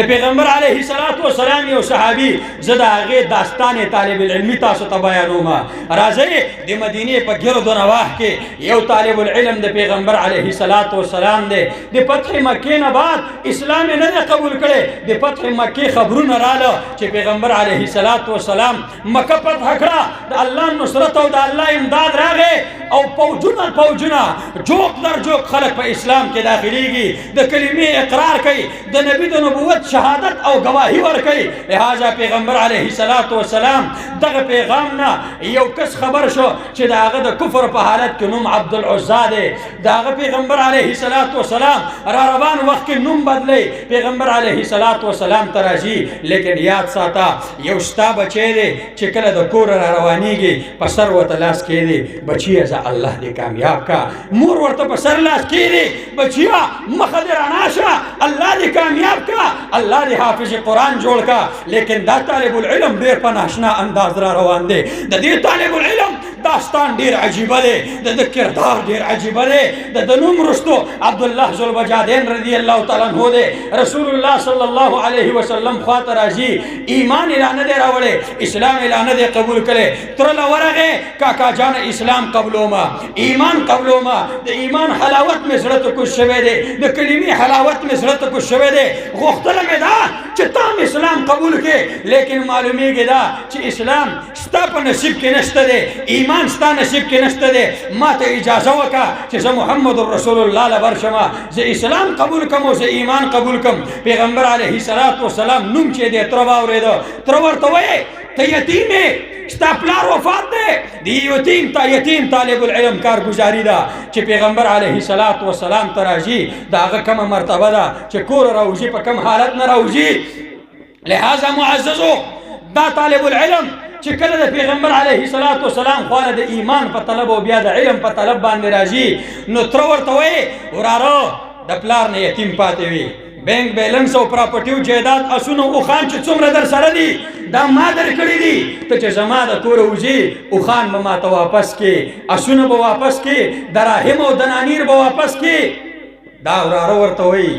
پیغمبر علیه السلام یو صحابي زه د هغې داستان طالب العلمي تاسو ته بیانوم. راځئ د مدینې په ګرد و نواح کې یو طالب العلم د پیغمبر علیه السلام دی. د فتح مکې نه بعد اسلام یې نه دی قبول کړی. د فتح مکې خبرونه راله چې پیغمبر علیه السلام مکه فتح کړه، د الله نصرت او د الله امداد راغی او فوجونه جوق در جوق خلق په اسلام کې داخليږي، د کلمې اقرار کوي، د نبی د نبوت شهادت او گواهی ورکوي. لہذا پیغمبر علیه السلام دغه پیغام نه یو کس خبر شو چې د هغه د کفر په حالت کې نوم عبدالعزا دی. د هغه پیغمبر علیه السلام را روان وخت کې نوم بدلی، پیغمبر علیه السلام ته راځي. لیکن یاد ساته یو ستا بچی دی چې کله د کور را روانېږي په سر ورته لاس کېږدي، بچیه زه الله دې کامیاب کا. مور ورته په سر لاس کېږدي، بچیه مخه دې رڼا شه، الله دې کامیاب کا، الله دې حافظ قرآن جوړ کا. لیکن دا طالب العلم ډېر په ناشنا انداز را روان دی. د دې طالب العلم داستان ډیر عجیبه دی، د کردار ډیر عجیبه دی. د نوم رستو عبدالله ذوالوجادین رضی الله تعالی عنہ دی. رسول الله صلی الله علیه وسلم خواته راځي، ایمان اعلان دی راوړی، اسلام اعلان دی قبول کړي. تر لورغه کاکا جان اسلام قبلوما، ایمان قبلوما، د ایمان حلاوت مې زړه ته کوز شوی دی، د کلمې حلاوت مې زړه ته کوز شوی دی. غوښتنه مې ده چې تام اسلام قبول کړي، لیکن معلومیږي دا چې اسلام ستا په نصیب کې نشته دی، ایمان ستا نصیب کې نشته دی. ما ته اجازه وکړه چې زه محمد رسول الله له ورشمه، زه اسلام قبول کم او زه ایمان قبول کم. پیغمبر علیه السلام نوم چې دی تره واورېده، تره ورته وایي ته یتیم یې، ستا پلار وفات دی، د یتیم طالب العلم کارګزاري ده چې پیغمبر علیه السلام ته راځي. د هغه کومه مرتبه ده چې کور راوځي په کوم حالت نه راوځي. لہذا معززو دا طالب العلم چې کله د پیغمبر علیه السلام خواله د ایمان په طلب او بیا د علم په طلب باندې راځي، نو تره ورته وایي وراره د پلار نه یتیم پاتې وي، بینک بیلنس او پراپرټي او جایداد اسونه اوښان چې څومره در سره دي دا ما در کړي دي، ته چې زما د کوره وځي اوښان به ما ته واپس کړي، اسونه به واپس کړي، دراهم او دنانیر به واپس کړي. دا وراره ورته وایي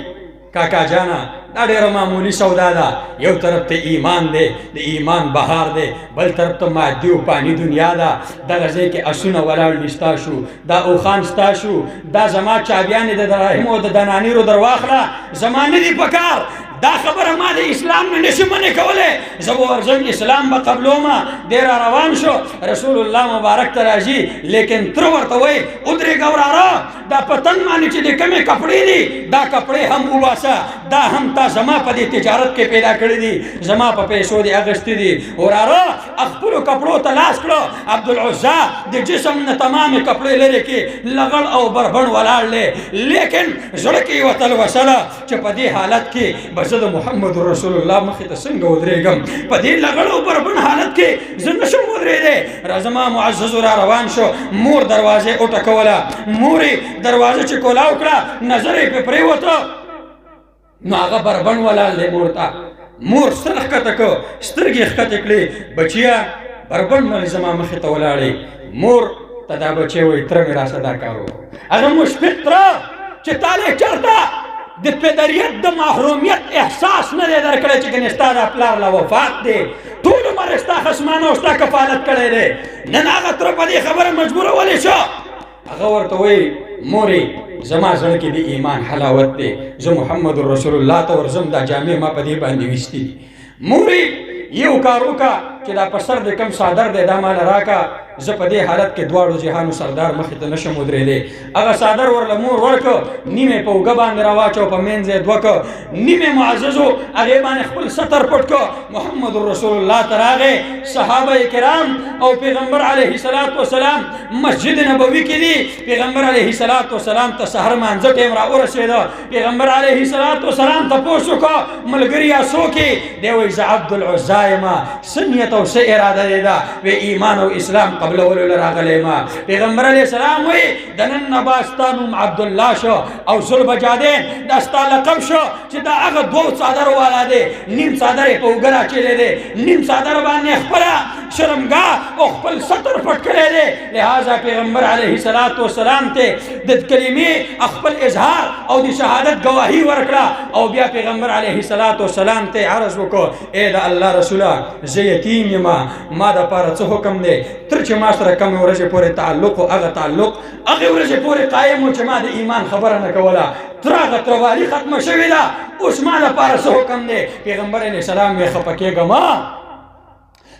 کاکا جانا دا ډېره معمولي سودا ده. یو طرف ته ایمان دی، د ایمان بهار دی، بل طرف ته مادي او پانی دنیا ده. دغه ځای کې اسونه ولاړ دي ستا شو، دا اوښان ستا شو، دا زما چابیانې د دراهمو او د دنانیرو در واخله، زما نه دي پکار. دا خبره ما د اسلام نه نشم منې کولی، زه به ورځم اسلام به قبلومه. دی را روان شو، رسول الله مبارک ته راځي، لیکن تره ورته وایي ودرېږه وراره، دا په تن باندې چې د کمې کپړې دي دا کپړې هم وباسه، دا هم تا زما په دې تجارت کې پیدا کړي دي، زما په پیسو دې اخیستې دي. وراره خپلو کپړو ته لاس کړه، عبدالعزا د جسم نه تمامې کپړې لرې کې لغړ او بربڼ ولاړ دی، لیکن زړه کې یوه تلوسله چې په دې حالت کې زه د محمد رسول الله مخې ته څنګه ودرېږم، په دې لغړ او بربڼ حالت کې زه نشم ودرېدی. زما معززو را روان شو، مور دروازې وټکوله، مور یې دروازه چې کولاو کړه، نظر یې پرې پرېوته، نو هغه بربڼ ولاړ دی. مور ته مور سر ښکته کړ، سترګې ښکتې کړې، بچیه بربڼ باندې زما مخې ته ولاړې. مور ته دا بچی وایي تره مې راسه دا کار وکړو. هغه مشفق تره چې تا دې چېرته د پدریت د محرومیت احساس نه دی درکړی چې ګنې ستا دا پلار له وفات دی، ټول عمر ستا خصمانه او ستا کفالت کړی دی، نن هغه تره په دې خبره مجبورولی شو. هغه ورته وایي مورې زما زړه کې د ایمان حلاوت دی، زه محمد رسول الله ته ورځم، دا جامې ما په دې باندې ویستې دي. مورې یو کار وکړه چې دا په سر د کم صادر دی دا ماله راکړه، زه په دې حالت کې دواړو جهانو سردار مخې ته نشم ودرېدی. هغه صادر ورله مور ورکړه، نیمې په اوږه باندې راواچو، په منځ یې دوه کړه، نیمې معززو هغې باندې خپل ستر پټ کړه. محمد رسول الله ته راغی، صحابه کرام او پیغمبر علیه السلام مسجد نبوي کې دي. پیغمبر علیه السلام ته سحر مانځه ټیم را ورسېده. پیغمبر علیه السلام تپوس وکړه ملګریا څوک یې؟ دی وایي زه عبدالعزا یم. څه نیت او څه اراده دی دا و ایمان او اسلام قبلولو راغلی ما. پیغمبر علیه السلام وی د نن نه به ستا نوم عبدالله شو او ذوالبجادین دا ستا لقب شو چې دا هغه دوو څادر والا دی، نیم څادر یې په اوږه راچیلی دی، نیم څادر باندې خپله شرمګاه او خپل ستر پټ کړی دی. لہذا پیغمبر علیه السلام ته د کلمې خپل اظهار او د شهادت گواهی ورکړه او بیا پیغمبر علیه السلام ته عرض وکړو ای د الله رسوله زه یتیم یم، ما دپاره څه حکم دی؟ تر چې ما سره کمې ورځې پورې تعلق و هغه تعلق هغې ورځې پورې قایم و چې ما د ایمان خبره نه کوله، تر هغه تروالي ختمه شوې ده، اوس ما لپاره څه حکم دی؟ پیغمبر علیه السلام یې خفه کېږه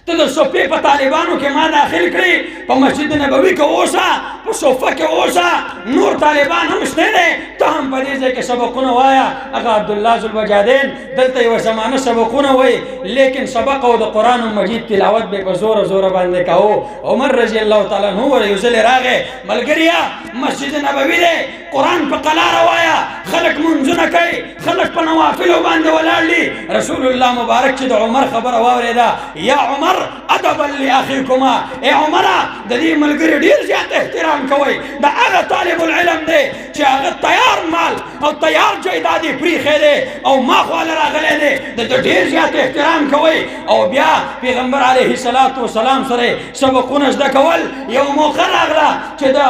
ته د صفې په طالبانو کې ما داخل کړي، په مسجد نبوي کې اوسه، په صفه کې اوسه، نور طالبان هم شته دی، ته هم په دې ځای کې سبقونه وایه. هغه عبدالله ذوالبجادین دلته یوه زمانه سبقونه وایي، لیکن سبق او د قرآن مجید تلاوت به په زوره زوره باندې کوو. عمر رضی الله تعالی عنه ور یو ځلې راغی، ملګریا مسجد نبوي دی، قرآن په قلاره وایه، خلک منځونه کوي، خلک په نوافلو باندې ولاړ دي. رسول الله مبارک چې د عمر خبره واورېده، یا عمر ادبا لاخیکما، ای عمره د دې ملګري ډېر زیات احترام کوئ، د هغه طالب العلم دی چې هغه تیار مال او تیار جایداد یې پریښی دی او ما خواله راغلی دی، د ده ډېر زیات احترام کوئ. او بیا پیغمبر علیه السلام سره سبقونه زده کول. یو موقع راغله چې د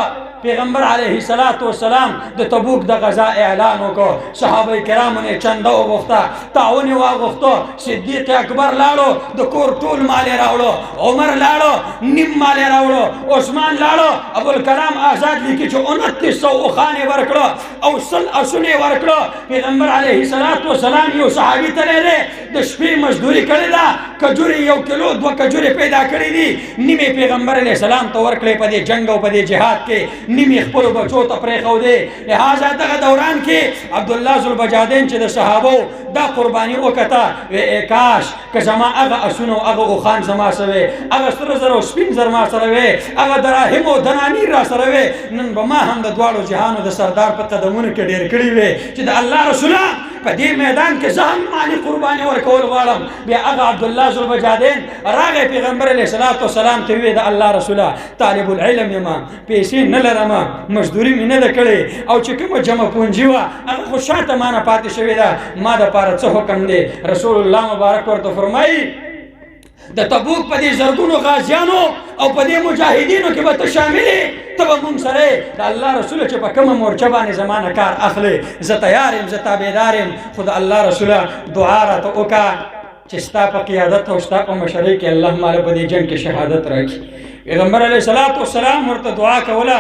پیغمبر علیه السلام د تبوک د غزا اعلان وکړ، صحابه کرامو نه چنده وغوښته، تعاون یې واغوښتو، صدیق اکبر لاړو د کور ټول مال یې راوړو، عمر لاړو نیم مال یې راوړو، عثمان لاړو، ابوالکلام آزاد لیکي چې 2900 اوښان یې ورکړو او 100 اسونه یې ورکړو. پیغمبر علیه السلام یو صحابي تللی دی، د شپې مزدوري کړې ده، کجورې 1 کیلو 2 کجورې پیدا کړې دي، نیمې پیغمبر علیه السلام ته ورکړې په دې جنګ او په دې جهاد کې، نیمې خپلو بچو ته پرېښودې. لہذا دغه دوران کې عبدالله ذوالبجادین چې د صحابو دا قرباني وکړه، وی کاش که زما هغه اسونه او هغه اوښان زما سره وی، هغه سره زر او سپین زر ما سره وی، هغه دراهم او دنانیر را سره وی، نن به ما هم د دواړو جهانو د سردار په قدمونو کې ډېر کړي وی چې د الله رسوله په دې میدان کې زه هم مالي قرباني ورکول غواړم. بیا هغه عبدالله ذوالبجادین راغی پیغمبر علیه السلام ته وی د الله رسوله طالب العلم یم، پیسې نه لرم، مزدوري مې نه ده کړې او چې کومه جمع پونجي وه هغه خو شاته ما نه پاتې شوې ده، ما دپاره څه حکم دی؟ رسول الله مبارک ورته فرمایي د تبوک په دې زرګونو غازیانو او په دې مجاهدینو کې به ته شامل یې، ته به مونږ سره د الله رسوله چې په کومه مورچه باندې زما نه کار اخلې، زه تیار یم، زه تابعدار یم، خو د الله رسوله دعا راته وکړه چې ستا په قیادت او ستا په مشرۍ کې الله ماله په دې جنګ کې شهادت راکړي. پیغمبر علیه السلام ورته دعا کوله،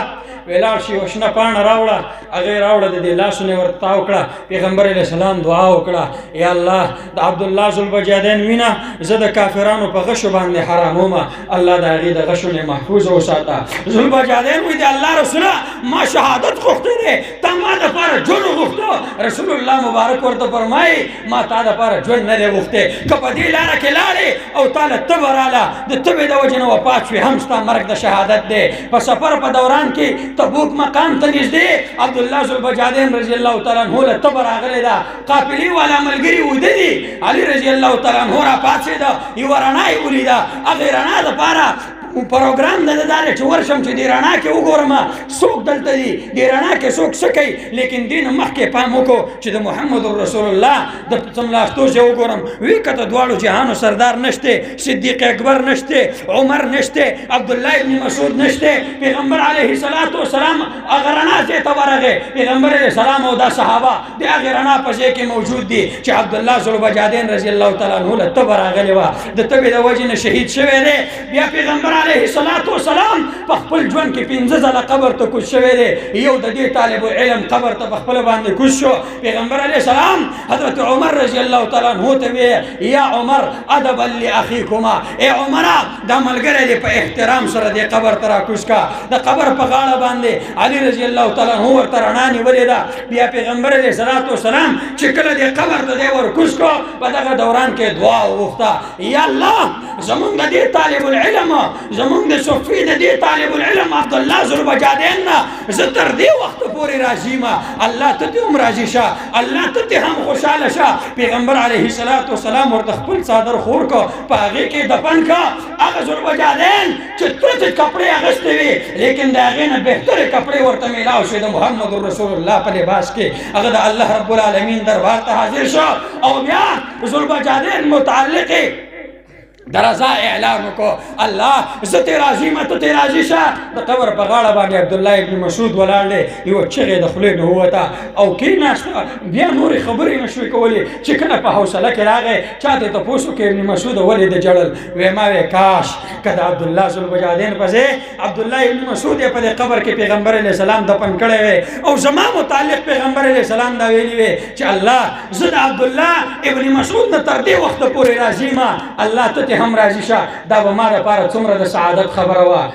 ویلاړ شي یوه شنه پاڼه راوړه، هغې راوړه، د دې لاسونه یې ورته تاو کړه. پیغمبر علیه السلام دعا وکړه، یا الله د عبدالله ذوالبجادین وینه زه د کافرانو په غشو باندې حرامومه، الله د هغې د غشو نه محفوظ وساته. ذوالبجادین وایي د الله رسوله ما شهادت غوښتی دی، تا ما دپاره ژوند وغوښتو. رسول الله مبارک ورته فرمایي ما تا دپاره ژوند نه دی غوښتی، که په دې لاره کې لاړې او تا له تبه راله، د تبې د وجې نه وفات شوې، هم ستا مرګ د شهادت دی. په سفر په دوران کې تبوک مقام ته نږدې عبدالله ذوالبجادین رضی الله تعالی عنه له تبه راغلی ده، قافلې والا ملګري وده دي، علي رضی الله تعالی عنه راپاڅېده، یوه رڼا یې ولیده، هغې رڼا دپاره پروګرام د ده دا دی چې ورشم چې دې رڼا کې وګورم څوک دلته دي، دې رڼا کې څوک څه کوي، لیکن دې نه مخکې پام وکړو چې د محمد رسول الله د څملاستو چې وګورم، وی که د دواړو جهانو سردار نشته، صدیق اکبر نشته، عمر نشته، عبدالله ابن مسعود نشته، پیغمبر علیه السلام هغه رڼا ځای ته ورغی، پیغمبر علیه السلام او دا صحابه د هغې رڼا په ځای کې موجود دي چې عبدالله ذوالبجادین رضی الله تعالی عنه له تبه راغلې وه، د تبې د وجې نه شهید شوی دی. بیا پیغمبر علیه السلام په خپل ژوند کې 15 ځله قبر ته کوز شوی دی، یو د دې طالب العلم قبر ته په خپله باندې کوز شو. پیغمبر علیه السلام حضرت عمر رضی الله تعالی عنه ته وی یا عمر ادبا لاخیکما، ای عمره دا ملګری دی په احترام سره دې قبر ته راکوز کا. د قبر په غاړه باندې علي رضی الله تعالی عنه ورته رڼا نیولې ده. بیا پیغمبر علیه السلام چې کله دې قبر ته دی ورکوز کو، په دغه دوران کې دعا وغوښته، یا الله زمونږ د دې طالب العلم زمونږ د صفي د دې طالب العلم عبدالله ذوالبجادین نه زه تر دې وخته پورې راضي یم. الله ته دې هم راضي شه، الله ته دې هم خوشحاله شه. پیغمبر علیه الصلاة والسلام ورته خپل څادر خور کو، په هغې کې دفن کا. هغه ذوالبجادین چې ترڅ کپړې اغوستې وي لیکن د هغې نه بهترې کپړې ورته میلاو شوې د محمد رسول الله په لباس کې. هغه د الله رب العالمین دربار ته حاضر شو او بیا ذوالبجادین متعلقې د رضا اعلان وکړو. الله زه ترې راضي یم، ته ترې راضي شه. د قبر په غاړه باندې عبدالله ابن مسعود ولاړ دی، یوه چغې د خولې نه ووته او کېناسته. بیا نورې خبرې نه شوې کولی چې کله په حوصله کې راغی چا ته تپوس وکړي ابن مسعود ولې د جړل؟ وی ما وی کاش که د عبدالله ذوالبجادین په ځای عبدالله ابن مسعود یې په دې قبر کې پیغمبر علیه السلام دفن کړی وی او زما متعلق پیغمبر علیه السلام دا ویلي وی چې الله زه د عبدالله ابن مسعود نه تر دې وخته پورې راضي یم، الله ته هم راضي شه. دا به ما دپاره څومره د سعادت خبره وه.